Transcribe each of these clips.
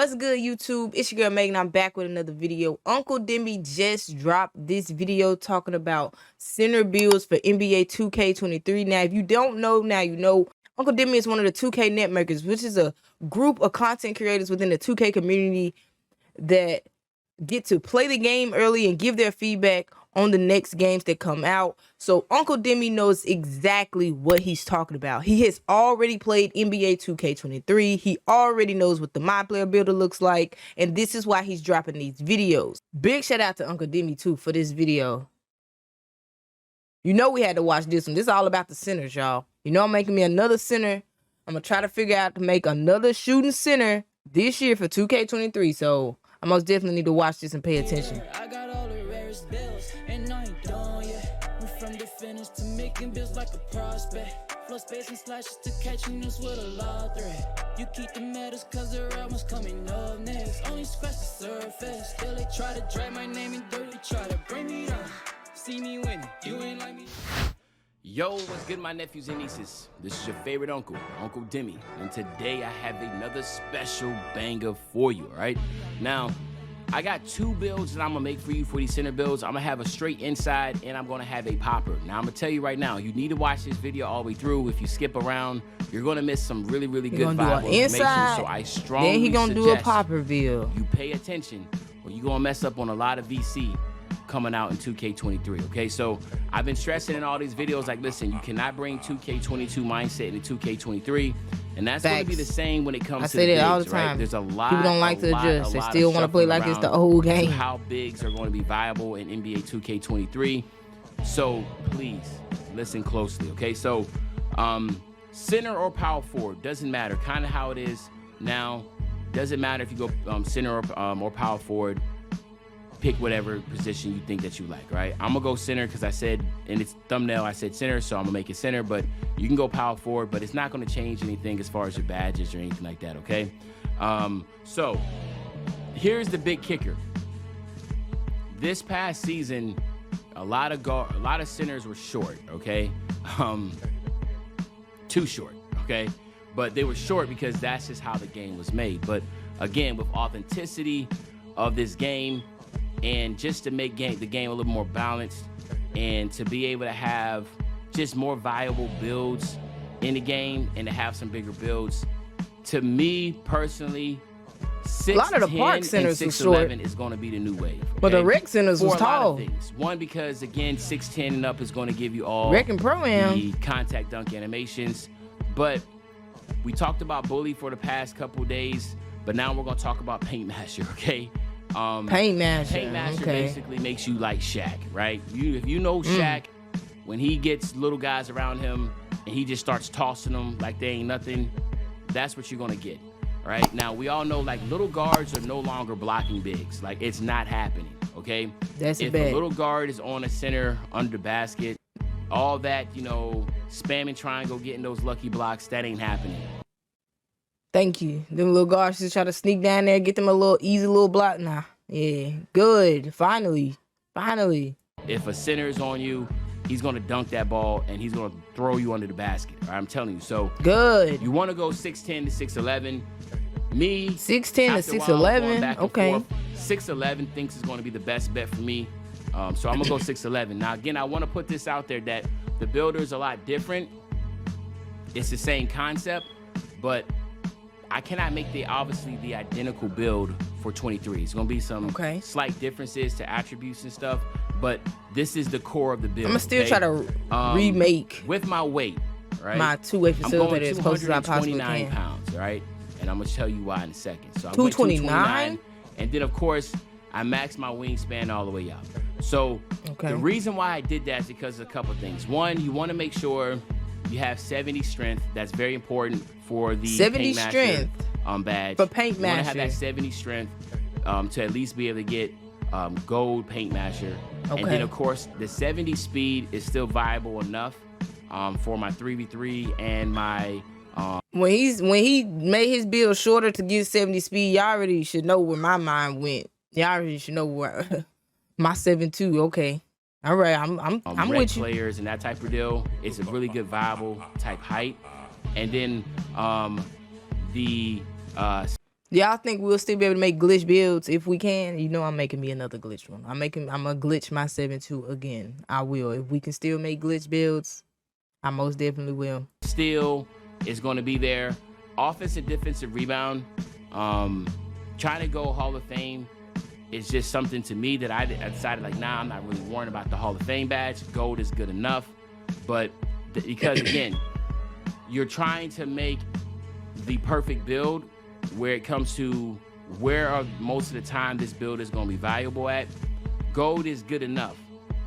What's good, YouTube? It's your girl Megan. I'm back with another video. Uncle Demi just dropped this video talking about center builds for NBA 2K23. Now, if you don't know, now you know. Uncle Demi is one of the 2K net makers, which is a group of content creators within the 2K community that get to play the game early and give their feedback on the next games that come out. So Uncle Demi knows exactly what he's talking about. He has already played NBA 2K23. He already knows what the Myplayer builder looks like, and this is why he's dropping these videos. Big shout out to Uncle Demi too for this video. You know we had to watch this one. This is all about the centers, y'all. You know I'm making me another center. I'm gonna try to figure out to make another shooting center this year for 2K23. So I most definitely need to watch this and pay attention. I got all the rarest bills, and I ain't done yet. We're from the finish to making bills like a prospect. Flow space and slashes to catching us with a lot of threat. You keep the medals cause the real one's coming up next. Only scratch the surface. Still they try to drag my name in dirt. They try to bring me down. See me winning. You ain't like me. Yo, what's good, my nephews and nieces? This is your favorite uncle, Uncle Demi, and today I have another special banger for you, all right? Now, I got two builds that I'm gonna make for you for these center builds. I'm gonna have a straight inside, and I'm gonna have a popper. Now, I'm gonna tell you right now, you need to watch this video all the way through. If you skip around, you're gonna miss some really good viable information. So I strongly then he gonna do a popper build. You pay attention, or you're gonna mess up on a lot of VC coming out in 2K23, okay? So I've been stressing in all these videos, like, listen, you cannot bring 2K22 mindset into 2K23, and that's going to be the same when it comes to the bigs, all the time. Right? There's a lot. People don't like to adjust. They still want to play like it's the old game. How bigs are going to be viable in NBA 2K23. So please listen closely, okay? So center or power forward, doesn't matter. Kind of how it is now. Doesn't matter if you go center or power forward. Pick whatever position you think that you like, right? I'm gonna go center because I said in its thumbnail I said center, so I'm gonna make it center, but you can go power forward, but it's not gonna change anything as far as your badges or anything like that, okay? So here's the big kicker. This past season, a lot of centers were short, okay? Too short, okay? But they were short because that's just how the game was made. But again, with authenticity of this game, and just to make the game a little more balanced and to be able to have just more viable builds in the game and to have some bigger builds, to me personally, 6'10" a lot of the park centers and 6'11" is going to be the new wave. Okay? But the rec centers was tall. A lot of things. One, because again, 6'10" and up is going to give you all rec and pro-am the contact dunk animations. But we talked about bully for the past couple days, but now we're going to talk about paint masher, okay? Paint masher basically makes you like Shaq, right? If you know Shaq, when he gets little guys around him and he just starts tossing them like they ain't nothing, that's what you're gonna get, right? Now we all know like little guards are no longer blocking bigs, like it's not happening, okay? That's if a little guard is on a center under the basket, all that, you know, spamming triangle, getting those lucky blocks, that ain't happening. Thank you. Them little guards just try to sneak down there, get them a little easy little block. Nah, yeah, good. Finally. If a center is on you, he's gonna dunk that ball and he's gonna throw you under the basket. Right? I'm telling you. So good. You want to go 6'10" to 6'11". Me 6'10" to 6'11". Okay. 6'11" thinks is gonna be the best bet for me. So I'm gonna go 6'11". Now again, I want to put this out there that the builder is a lot different. It's the same concept, but I cannot make obviously the identical build for 23. It's gonna be some slight differences to attributes and stuff, but this is the core of the build. I'm gonna still try to remake with my weight, right? My two-way facilitator as close as I possibly can. 229 pounds, right? And I'm gonna tell you why in a second. So I 229, and then of course I maxed my wingspan all the way up. So the reason why I did that is because of a couple things. One, you want to make sure you have 70 strength. That's very important for the 70 strength badge. For paint masher. You want to have that 70 strength to at least be able to get gold paint masher. And then of course the 70 speed is still viable enough for my 3v3 and my when he made his build shorter to get 70 speed, y'all already should know where my mind went. Y'all already should know where my 7.2. Okay. All right, I'm with you. Players and that type of deal. It's a really good viable type height. And then the Y'all think we'll still be able to make glitch builds if we can? You know I'm making me another glitch one. I'm gonna glitch my 7.2 again. I will. If we can still make glitch builds, I most definitely will. Still is going to be there. Offensive, defensive rebound. Trying to go Hall of Fame is just something to me that I decided, like, nah, I'm not really worrying about the Hall of Fame badge. Gold is good enough. But because, again, you're trying to make the perfect build where it comes to where are most of the time this build is going to be valuable at. Gold is good enough,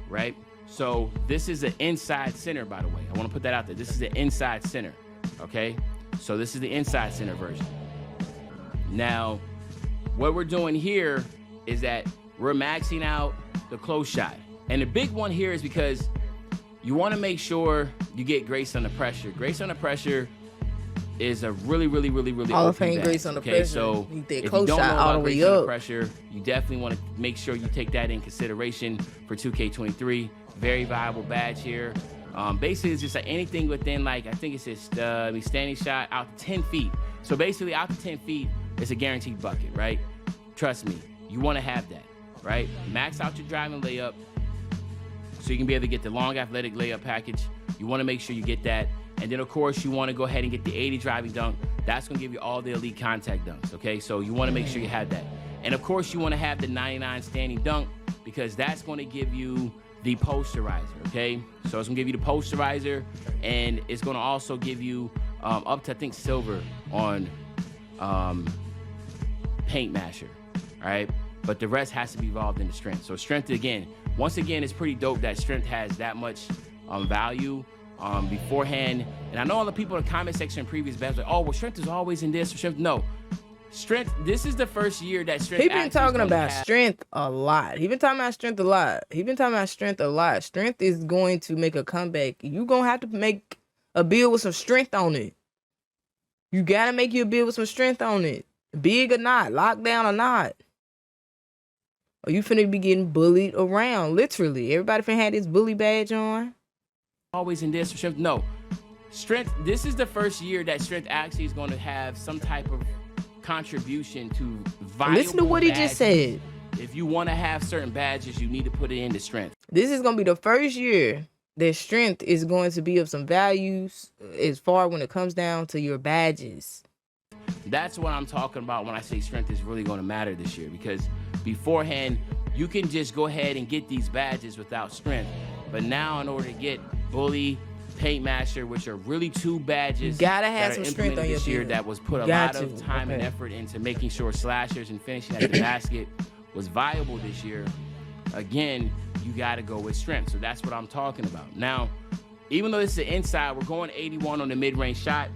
right? So this is an inside center, by the way. I want to put that out there. This is the inside center, okay? So this is the inside center version. Now, what we're doing here is that we're maxing out the close shot. And the big one here is because you want to make sure you get grace under pressure. Grace under pressure is a really Hall of Fame grace under pressure. So you if close you don't shot know all about the way grace under up. pressure, you definitely want to make sure you take that in consideration for 2K23. Very viable badge here. Basically, it's just like anything within, like, I think it says standing shot out to 10 feet. So basically, out to 10 feet, it's a guaranteed bucket, right? Trust me, you want to have that, right? Max out your driving layup so you can be able to get the long athletic layup package. You want to make sure you get that. And then, of course, you want to go ahead and get the 80 driving dunk. That's going to give you all the elite contact dunks, okay? So you want to make sure you have that. And, of course, you want to have the 99 standing dunk because that's going to give you the posterizer, okay? So it's going to give you the posterizer, and it's going to also give you up to, I think, silver on Paint Masher, all right? But the rest has to be involved in the strength. So strength, again, once again, it's pretty dope that strength has that much value beforehand. And I know all the people in the comment section in previous battles like, oh, well, strength is always in this. Strength, no. Strength, this is the first year that strength. He been talking about strength a lot. He been talking about strength a lot. He been talking about strength a lot. Strength is going to make a comeback. You gonna have to make a build with some strength on it. You gotta make you a build with some strength on it. Big or not, lockdown or not. Or you finna be getting bullied around, literally. Everybody finna have this bully badge on. Always in this strength, no. Strength, this is the first year that strength actually is going to have some type of contribution to viable. Listen to what he just said. If you want to have certain badges, you need to put it into strength. This is going to be the first year that strength is going to be of some values as far when it comes down to your badges. That's what I'm talking about when I say strength is really going to matter this year, because beforehand, you can just go ahead and get these badges without strength. But now in order to get Bully, Paint Master, which are really two badges gotta have that some are strength on implemented your this year, build. that was put a lot of time and effort into making sure slashers and finishing at the basket was viable this year. Again, you got to go with strength. So that's what I'm talking about. Now, even though this is the inside, we're going 81 on the mid-range shot.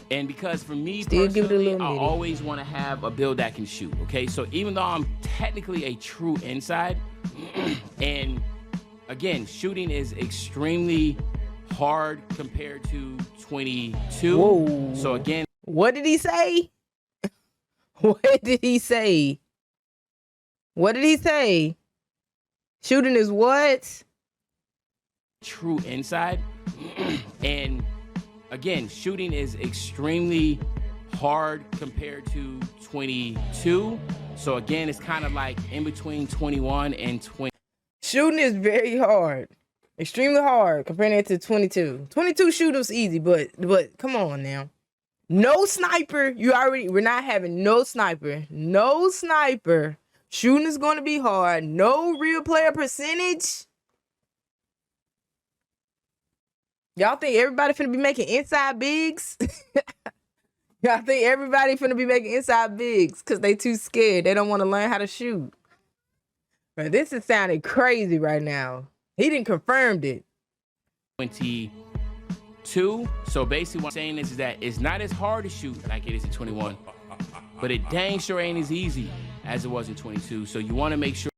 And because for me personally, I always want to have a build that can shoot, okay? So even though I'm technically a true inside, and again, shooting is extremely hard compared to 22. Whoa. So again, what did he say? What did he say? What did he say? Shooting is what? True inside. And again, shooting is extremely hard compared to 22. So again, it's kind of like in between 21 and 20. Shooting is very hard. Extremely hard comparing it to 22. 22 shooting's easy, but come on now. No sniper. We're not having no sniper. No sniper. Shooting is going to be hard. No real player percentage. Y'all think everybody finna be making inside bigs? Y'all think everybody finna be making inside bigs because they too scared. They don't want to learn how to shoot. But this is sounding crazy right now. He didn't confirm it. 22. So basically what I'm saying is that it's not as hard to shoot like it is in 21, but it dang sure ain't as easy as it was in 22. So you want to make sure.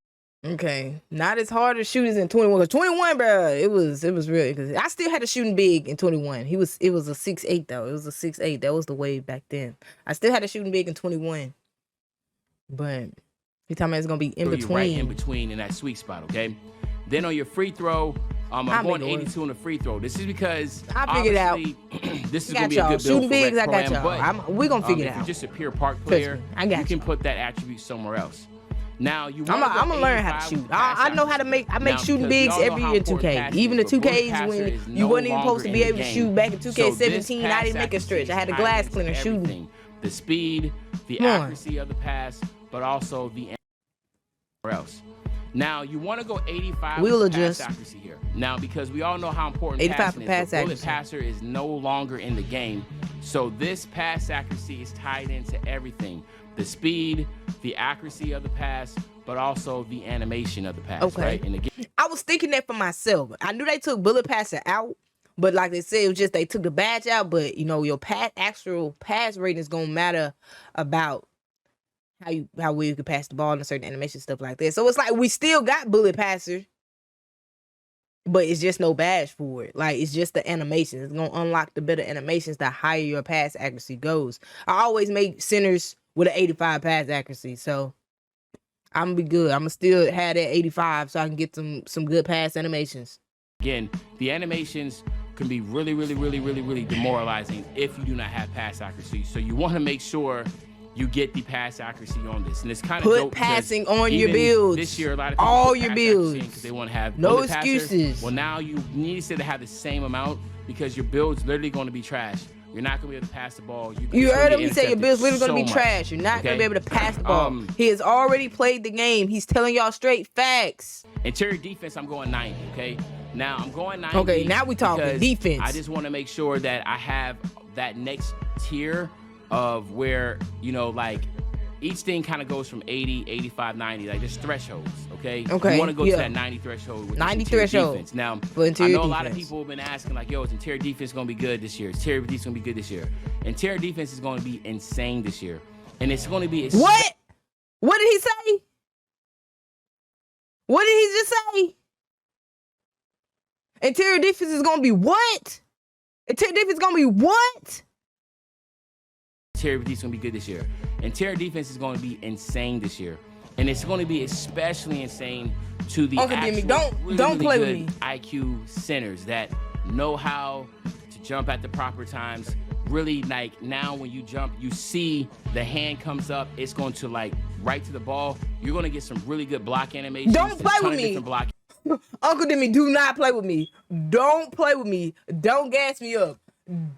Okay, not as hard to shoot as in 21. Cause 21, bro, it was really, because I still had a shooting big in 21. It was a 6'8" though. It was a 6'8". That was the wave back then. I still had a shooting big in 21, but he talking about it's gonna be in between. Right in between in that sweet spot, okay? Then on your free throw, I'm going 82 on the free throw. This is because I figured it out. This is gonna be a good build shooting for bigs. Red I got Pro-Am, y'all. but We gonna figure it if out. you're just a pure park player, you can put that attribute somewhere else. Now I'm gonna learn how to shoot. I know how to make. I make shooting bigs every year in 2K. Even the 2Ks when you wasn't even supposed to be able to shoot back in 2K17. I didn't make a stretch. I had a glass cleaner shooting. The speed, the accuracy of the pass, but also the else. Now you want to go 85 for pass accuracy here. Now because we all know how important passing is. The bullet passer is no longer in the game, so this pass accuracy is tied into everything: the speed, the accuracy of the pass, but also the animation of the pass. Right? And again, I was thinking that for myself. I knew they took bullet passer out, but like they said, it was just they took the badge out. But you know, your actual pass rating is gonna matter about how well you can pass the ball and certain animation stuff like that. So it's like we still got bullet passer, but it's just no badge for it. Like it's just the animation. It's gonna unlock the better animations the higher your pass accuracy goes. I always make centers with an 85 pass accuracy, so I'm gonna be good. I'm gonna still have that 85 so I can get some good pass animations. Again, the animations can be really demoralizing if you do not have pass accuracy. So you want to make sure you get the pass accuracy on this, and it's kind of put passing on your builds. This year, a lot of people all your builds because they want to have no excuses. Passer. Well, now you need to have the same amount because your build's literally going to be trash. You're not going to be able to pass the ball. You heard him say your build's literally going to be trash. You're not going to be able to pass the ball. He has already played the game. He's telling y'all straight facts. Interior defense, I'm going 90. Okay, now I'm going 90. Okay, now we talking defense. I just want to make sure that I have that next tier of where, you know, like each thing kind of goes from 80, 85, 90. Like there's thresholds, okay? You want to go to that 90 threshold with 90 threshold defense. Now, I know a lot of people have been asking like, yo, is interior defense going to be good this year? Is interior defense going to be good this year? Interior defense is going to be insane this year. And it's going to be... What? What did he say? What did he just say? Interior defense is going to be what? Interior defense is going to be what? Interior defense is going to be good this year. Interior defense is going to be insane this year. And it's going to be especially insane to the Uncle Demi, don't play with me. IQ centers that know how to jump at the proper times. Really, like now when you jump, you see the hand comes up. It's going to like right to the ball. You're going to get some really good block animations. Don't play with me. Uncle Demi, do not play with me. Don't play with me. Don't gas me up.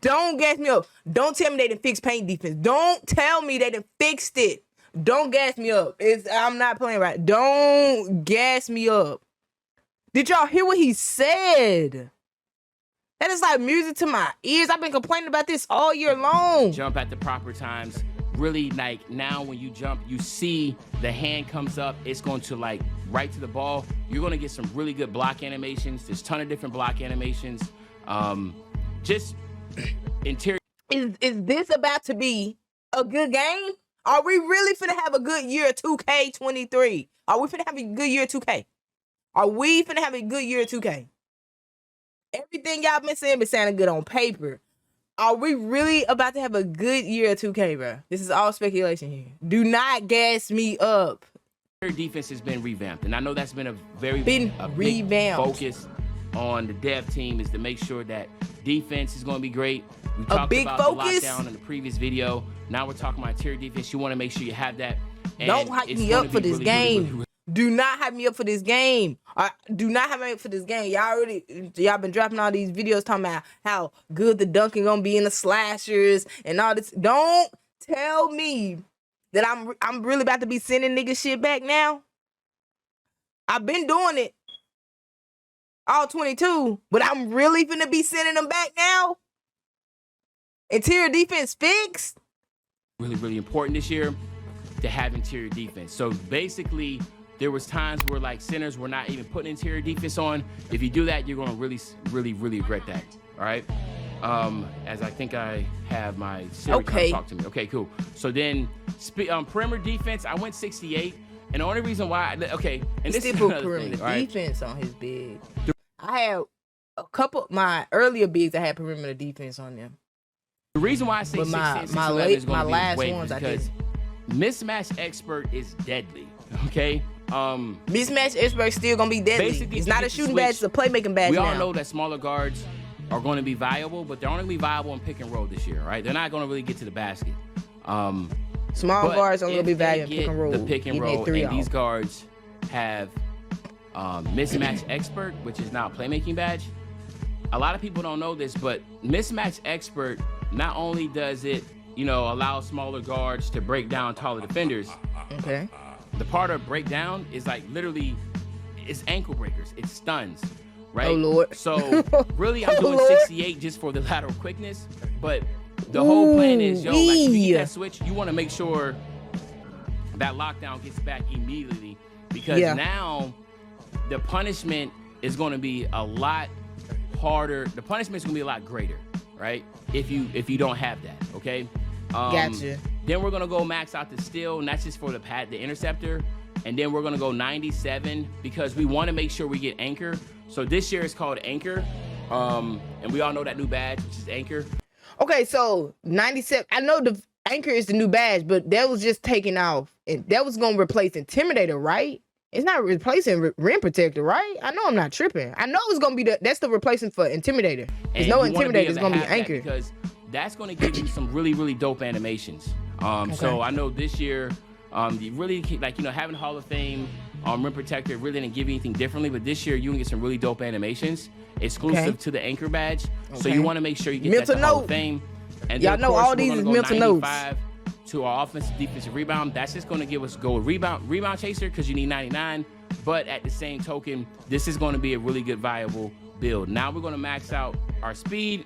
Don't gas me up. Don't tell me they didn't fix paint defense. Don't tell me they didn't fixed it. Don't gas me up. I'm not playing right. Don't gas me up. Did y'all hear what he said? That is like music to my ears. I've been complaining about this all year long. Jump at the proper times. Really, like now when you jump, you see the hand comes up. It's going to like right to the ball. You're going to get some really good block animations. There's a ton of different block animations. Just interior. Is this about to be a good game? Are we really finna have a good year 2K23? Are we finna have a good year 2K? Are we finna have a good year 2K? Everything y'all been saying been sounding good on paper. Are we really about to have a good year 2K, bro? This is all speculation here. Do not gas me up. Their defense has been revamped, and I know that's been a very big focus on the dev team is to make sure that defense is going to be great. We talked about the lockdown in the previous video. Now we're talking about interior defense. You want to make sure you have that. And don't hype me up for this game. Do not hype me up for this game. Do not hype me up for this game. Y'all been dropping all these videos talking about how good the dunking gonna be in the slashers and all this. Don't tell me that I'm really about to be sending niggas shit back now. I've been doing it all 22, but I'm really finna be sending them back now. Interior defense fixed. Really important this year to have interior defense. So basically, there was times where like centers were not even putting interior defense on. If you do that, you're going to really regret that. All right. As I think I have my Siri talk to me. Okay, cool. So then perimeter defense, I went 68. And the only reason why, and this is another thing, right? Defense on his big. I had a couple, my earlier bigs, I had perimeter defense on them. The reason why I say 68, my last ones, because Mismatch Expert is deadly, okay? Mismatch expert still gonna be deadly. Basically, It's you not get a to shooting switch. badge, it's a playmaking badge We now. all know that smaller guards are going to be viable, but they're only going to be viable in pick and roll this year, right? They're not going to really get to the basket. Small guards only gonna be valuable in pick and roll. The pick and Even roll, at 3 and these off. guards have Mismatch Expert, which is now a playmaking badge. A lot of people don't know this, but Mismatch Expert not only does it, you know, allow smaller guards to break down taller defenders. Okay. The part of breakdown is like literally, it's ankle breakers, it's stuns, right? Oh Lord. So really, I'm Oh, doing Lord. 68 just for the lateral quickness, but the whole plan is, yo, like if you get that switch, you want to make sure that lockdown gets back immediately, because now the punishment is going to be a lot harder. The punishment is going to be a lot greater, right? If you don't have that, okay? Gotcha. Then we're gonna go max out the steal, and that's just for the interceptor. And then we're gonna go 97 because we want to make sure we get anchor. So this year is called anchor, and we all know that new badge, which is anchor. Okay, so 97. I know the anchor is the new badge, but that was just taken off, and that was gonna replace intimidator, right? It's not replacing rim protector, right? I know I'm not tripping. I know it's gonna be that's the replacement for intimidator. There's no intimidator. It's gonna be anchor because that's gonna give you some really dope animations. So I know this year, you really like, you know, having Hall of Fame rim protector really didn't give you anything differently, but this year you can get some really dope animations exclusive to the anchor badge. So you want to make sure you get that to Hall of Fame. And y'all know all these is mental notes. To our offensive defensive rebound, that's just going to give us rebound chaser because you need 99. But at the same token, this is going to be a really good viable build. Now we're going to max out our speed,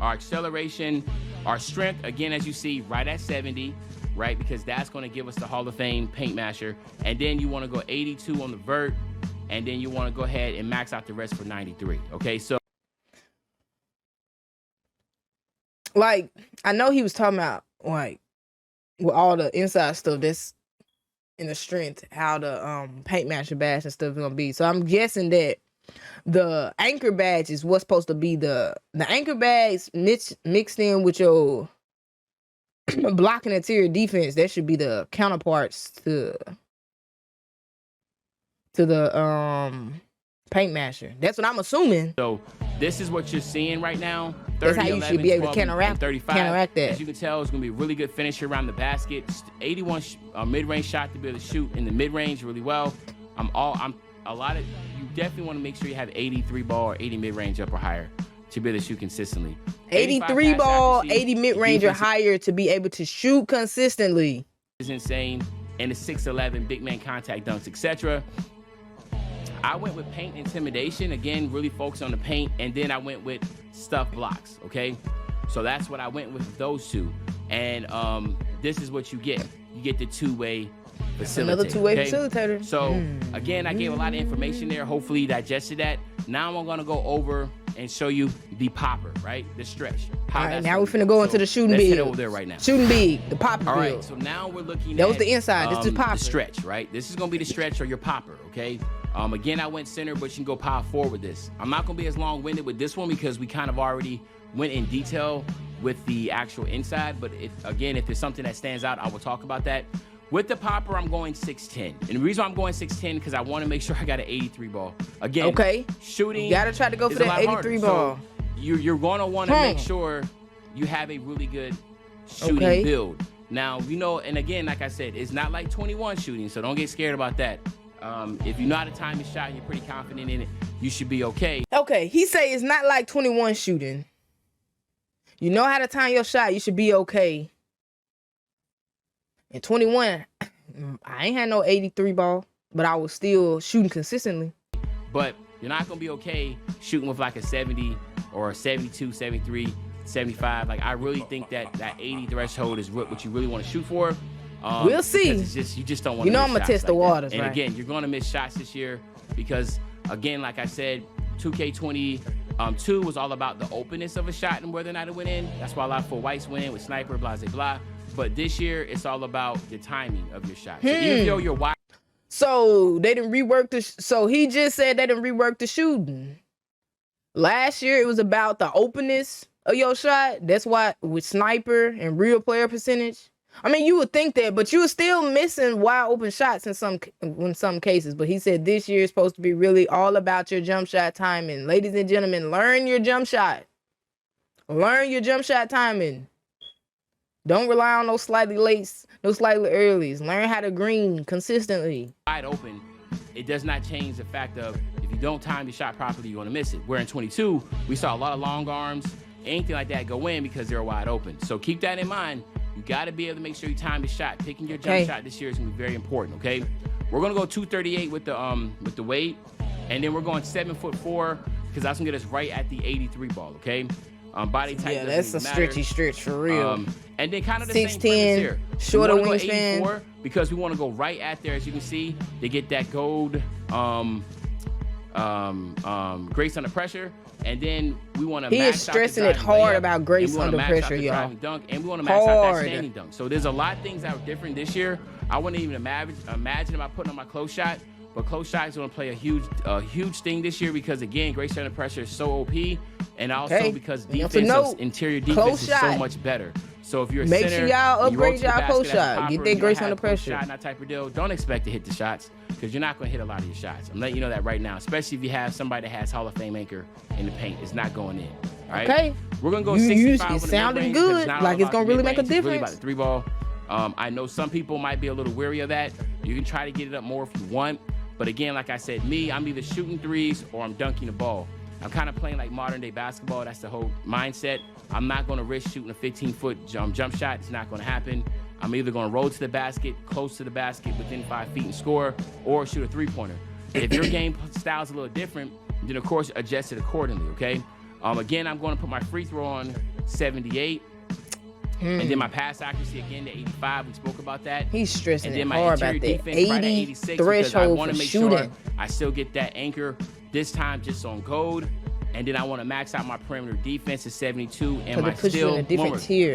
our acceleration, our strength, again, as you see, right at 70, right? Because that's going to give us the Hall of Fame paint masher. And then you want to go 82 on the vert, and then you want to go ahead and max out the rest for 93, okay? So, like, I know he was talking about, like, with all the inside stuff that's in the strength, how the paint masher badge and stuff is gonna be. So I'm guessing that the anchor badge is what's supposed to be the anchor badge mixed in with your blocking interior defense. That should be the counterparts to the paint masher. That's what I'm assuming. So this is what you're seeing right now. 30, that's how you 11, should be able 12, to counteract 35. Counteract that. As you can tell, it's gonna be a really good finisher around the basket. 81 mid-range shot to be able to shoot in the mid-range really well. You definitely want to make sure you have 83 ball or 80 mid-range up or higher to be able to shoot consistently. 83 ball, 80 mid-range or higher to be able to shoot consistently. Is insane. And the 6'11 big man contact dunks, etc. I went with paint intimidation, again, really focus on the paint, and then I went with stuff blocks, okay? So that's what I went with those two. And this is what you get. You get the two-way facilitator. Another two-way facilitator. So again, I gave a lot of information there. Hopefully you digested that. Now I'm gonna go over and show you the popper, right? The stretch. All right, now we're finna go into the shooting let's big. Head over there right now. Shooting big, the popper. All right, build. so now we're looking that at... was the inside, this is popper. The stretch, right? This is gonna be the stretch or your popper, okay? Again, I went center, but you can go power forward with this. I'm not gonna be as long-winded with this one because we kind of already went in detail with the actual inside, but if there's something that stands out, I will talk about that. With the popper, I'm going 6'10". And the reason I'm going 6'10", because I want to make sure I got an 83 ball. Again, shooting, you gotta try to go for that 83 ball. So you're gonna want to make sure you have a really good shooting build. Now, you know, and again, like I said, it's not like 21 shooting, so don't get scared about that. If you know how to time your shot and you're pretty confident in it, you should be okay. Okay, he say it's not like 21 shooting. You know how to time your shot, you should be okay. In 21, I ain't had no 83 ball, but I was still shooting consistently. But you're not gonna be okay shooting with like a 70 or a 72, 73, 75. Like, I really think that 80 threshold is what you really want to shoot for. We'll see. It's just, you just don't want to. You know, I'm gonna test the waters, and right? again, you're gonna miss shots this year because, again, like I said, 2K22 was all about the openness of a shot and whether or not it went in. That's why a lot of full whites went in with sniper, blah, blah, blah. But this year, it's all about the timing of your shot. So even though you're wide. So they didn't rework the. So he just said they didn't rework the shooting. Last year, it was about the openness of your shot. That's why with sniper and real player percentage. I mean, you would think that, but you were still missing wide open shots in some cases. But he said this year is supposed to be really all about your jump shot timing. Ladies and gentlemen, learn your jump shot. Learn your jump shot timing. Don't rely on those slightly lates, those slightly earlies. Learn how to green consistently. Wide open, it does not change the fact of if you don't time your shot properly, you're going to miss it. Where in 22, we saw a lot of long arms, anything like that go in because they're wide open. So keep that in mind. You got to be able to make sure you time your shot. Picking your jump shot this year is going to be very important, okay? We're going to go 238 with the weight, and then we're going 7'4" because that's going to get us right at the 83 ball, okay? Body type. Yeah, that's a stretchy stretch for real. And then kind of the same premise here. Shorter wingspan. Because we want to go right at there, as you can see, to get that gold grace under pressure. And then we want to max out stressing it hard about grace under pressure, y'all. Dunk, and we want to max out that standing dunk. So there's a lot of things that are different this year. I wouldn't even imagine about putting on my close shot. But close shot is going to play a huge thing this year because, again, grace under pressure is so OP. And also because interior defense is so much better. So if you're a center, sure y'all upgrade y'all close shot. Get that grace under pressure. Shot, that type of deal. Don't expect to hit the shots because you're not going to hit a lot of your shots. I'm letting you know that right now, especially if you have somebody that has Hall of Fame anchor in the paint. It's not going in. All right? Okay. We're going to go 65 It sounded good. Like it's going to really make a difference. It's really about the 3 ball. I know some people might be a little weary of that. You can try to get it up more if you want. But again, like I said, I'm either shooting threes or I'm dunking the ball. I'm kind of playing like modern day basketball. That's the whole mindset. I'm not going to risk shooting a 15-foot jump shot. It's not going to happen. I'm either going to roll to the basket, close to the basket, within 5 feet and score, or shoot a three-pointer. If your game style is a little different, then of course adjust it accordingly, okay? Again, I'm going to put my free throw on 78. And then my pass accuracy again to 85. We spoke about that. He's stressing it hard about that 80 threshold for shooting. Sure I still get that anchor this time just on gold. And then I want to max out my perimeter defense to 72 and my steal.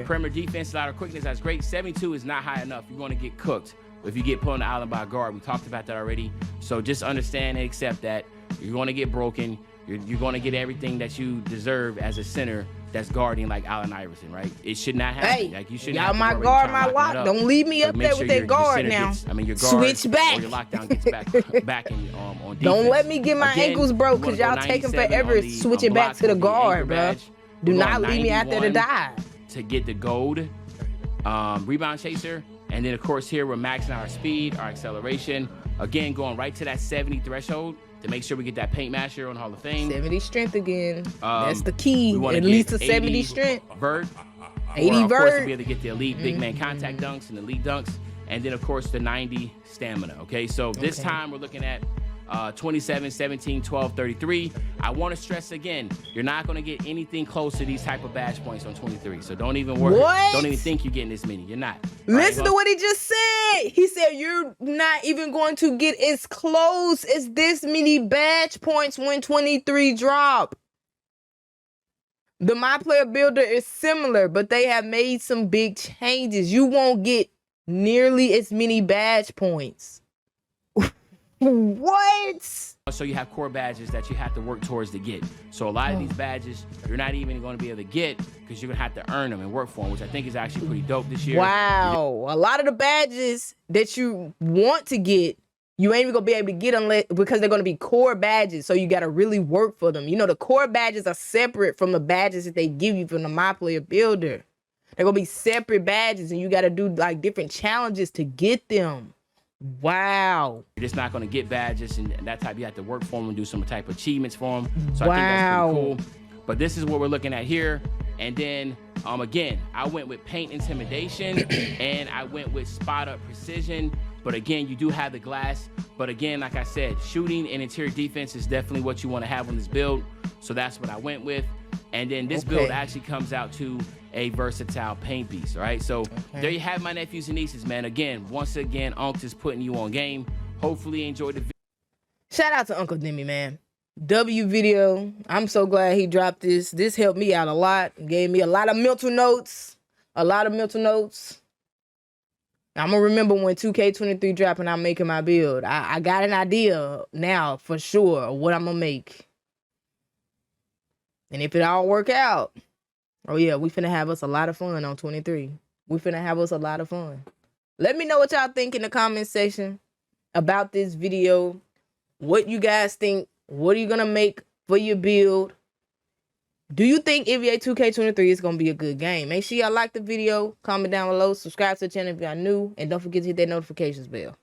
Perimeter defense, a lot of quickness, that's great. 72 is not high enough. You're going to get cooked if you get put on the island by a guard. We talked about that already. So just understand and accept that you're going to get broken. You're going to get everything that you deserve as a center that's guarding like Allen Iverson, right? It should not happen. Hey, like you shouldn't y'all my guard, my lock. Don't leave me up there with that guard now. Your guard switch back. Or your lockdown gets back in, on defense. Don't let me get my ankles broke because y'all taking forever switching back to the guard, bro. Do not leave me out there to die. To get the gold rebound chaser. And then, of course, here we're maxing out our speed, our acceleration. Again, going right to that 70 threshold to make sure we get that paint masher on Hall of Fame. 70 strength again. That's the key. At least a 70 strength. Vert. 80 of vert. course, to be able to get the elite big man contact dunks and elite dunks. And then, of course, the 90 stamina. Okay, so this time we're looking at 27, 17, 12, 33. I want to stress again, you're not going to get anything close to these type of badge points on 23. So don't even worry. Don't even think you're getting this many. You're not. Listen to what he just said. He said you're not even going to get as close as this many badge points when 23 drop. The Myplayer builder is similar, but they have made some big changes. You won't get nearly as many badge points. What? So you have core badges that you have to work towards to get. So a lot of these badges, you're not even going to be able to get because you're going to have to earn them and work for them, which I think is actually pretty dope this year. Wow. A lot of the badges that you want to get, you ain't even going to be able to get because they're going to be core badges. So you got to really work for them. You know, the core badges are separate from the badges that they give you from the Myplayer builder. They're going to be separate badges and you got to do like different challenges to get them. Wow. You're just not going to get badges and that type. You have to work for them and do some type of achievements for them. So I think that's pretty cool. But this is what we're looking at here. And then, again, I went with paint intimidation and I went with spot up precision. But again, you do have the glass. But again, like I said, shooting and interior defense is definitely what you want to have on this build. So that's what I went with. And then this build actually comes out to a versatile paint piece, all right? So there you have my nephews and nieces, man. Again, once again, Unc is putting you on game. Hopefully you enjoyed the video. Shout out to Uncle Demi, man. W video. I'm so glad he dropped this. This helped me out a lot. Gave me a lot of mental notes. I'm going to remember when 2K23 dropped and I'm making my build. I got an idea now for sure of what I'm going to make. And if it all work out, oh yeah, we finna have us a lot of fun on 23. We finna have us a lot of fun. Let me know what y'all think in the comment section about this video. What you guys think? What are you gonna make for your build? Do you think NBA 2K23 is gonna be a good game? Make sure y'all like the video, comment down below, subscribe to the channel if y'all new, and don't forget to hit that notifications bell.